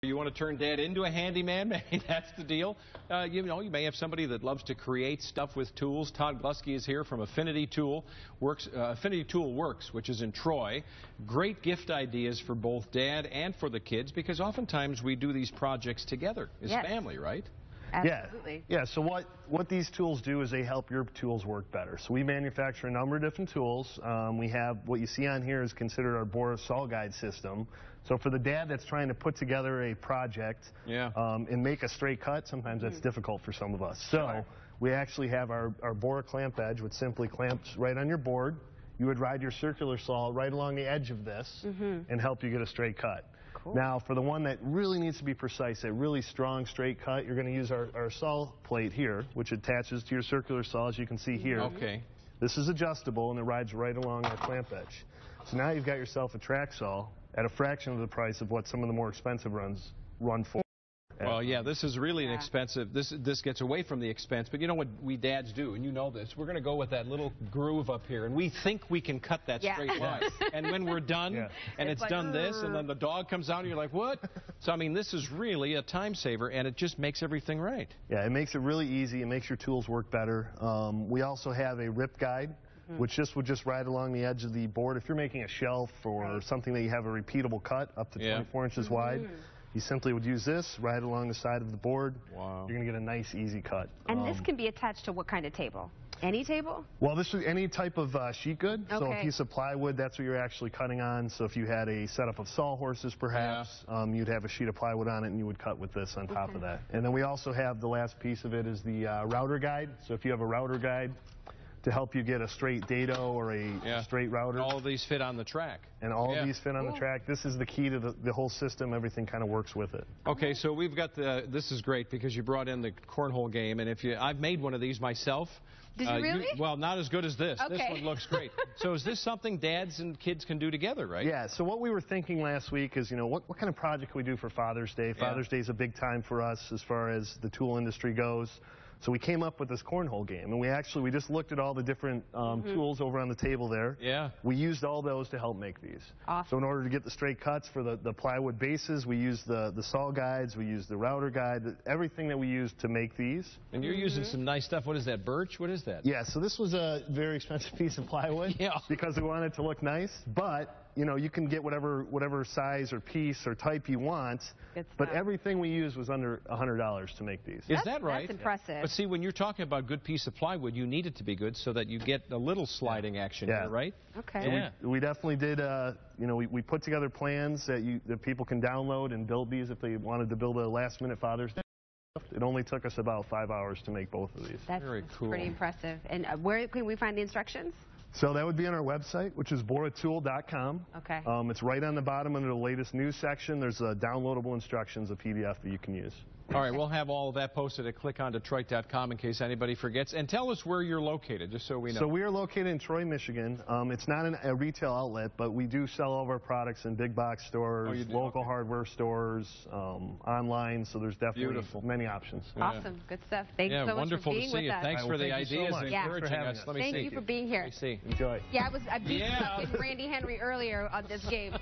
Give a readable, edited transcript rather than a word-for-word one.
You want to turn Dad into a handyman? Maybe that's the deal. You may have somebody that loves to create stuff with tools. Todd Glusky is here from Affinity Tool Works, which is in Troy. Great gift ideas for both Dad and for the kids, because oftentimes we do these projects together as family, right? Absolutely. Yeah, so what these tools do is they help your tools work better. So we manufacture a number of different tools. We have what you see on here is considered our Bora saw guide system. So for the dad that's trying to put together a project and make a straight cut, sometimes that's difficult for some of us. So we actually have our Bora clamp edge, which simply clamps right on your board. You would ride your circular saw right along the edge of this and help you get a straight cut. Cool. Now, for the one that really needs to be precise, a really strong straight cut, you're going to use our saw plate here, which attaches to your circular saw, as you can see here. Okay. This is adjustable, and it rides right along our clamp edge. So now you've got yourself a track saw at a fraction of the price of what some of the more expensive runs run for. Well, yeah, this is really an expensive. This gets away from the expense, but you know what we dads do, and you know this. We're going to go with that little groove up here, and we think we can cut that straight line. And when we're done, and it's like, done this, and then the dog comes out, and you're like, what? So, I mean, this is really a time saver, and it just makes everything right. Yeah, it makes it really easy. It makes your tools work better. We also have a rip guide, which would just ride along the edge of the board. If you're making a shelf or something that you have a repeatable cut up to 24 inches wide, you simply would use this right along the side of the board. Wow. You're going to get a nice, easy cut. And this can be attached to what kind of table? Any table? Well, this is any type of sheet good. So a piece of plywood, that's what you're actually cutting on. So if you had a setup of sawhorses, perhaps, you'd have a sheet of plywood on it, and you would cut with this on top of that. And then we also have the last piece of it is the router guide. So if you have a router guide to help you get a straight dado or a straight router. All of these fit on the track. And all of these fit on the track. This is the key to the whole system. Everything kind of works with it. Okay, so we've got this is great because you brought in the cornhole game, and I've made one of these myself. Did you really? Well, not as good as this. Okay. This one looks great. So is this something dads and kids can do together, right? Yeah, so what we were thinking last week is, what kind of project can we do for Father's Day? Father's Day is a big time for us as far as the tool industry goes. So we came up with this cornhole game, and we just looked at all the different tools over on the table there. Yeah. We used all those to help make these. Awesome. So in order to get the straight cuts for the plywood bases, we used the saw guides, we used the router guide, everything that we used to make these. And you're using some nice stuff. What is that, birch? What is that? Yeah, so this was a very expensive piece of plywood because we wanted it to look nice, but you can get whatever size or piece or type you want, but everything we used was under $100 to make these. Is that right? That's impressive. But see, when you're talking about good piece of plywood, you need it to be good so that you get a little sliding action here, right? Okay. So we definitely did, we put together plans that people can download and build these if they wanted to build a last-minute Father's Day. It only took us about 5 hours to make both of these. That's pretty impressive. And where can we find the instructions? So that would be on our website, which is boratool.com. Okay. It's right on the bottom under the latest news section. There's downloadable instructions, a PDF that you can use. All right, we'll have all of that posted at clickondetroit.com in case anybody forgets. And tell us where you're located, just so we know. So we are located in Troy, Michigan. It's not a retail outlet, but we do sell all of our products in big box stores, local hardware stores, online. So there's definitely many options. Awesome. Good stuff. Thank you so much for being with us. Thanks for the ideas and encouraging us. Let me see. Thank you for being here. Let me see. Enjoy. Yeah, I beat Randy Henry earlier on this game.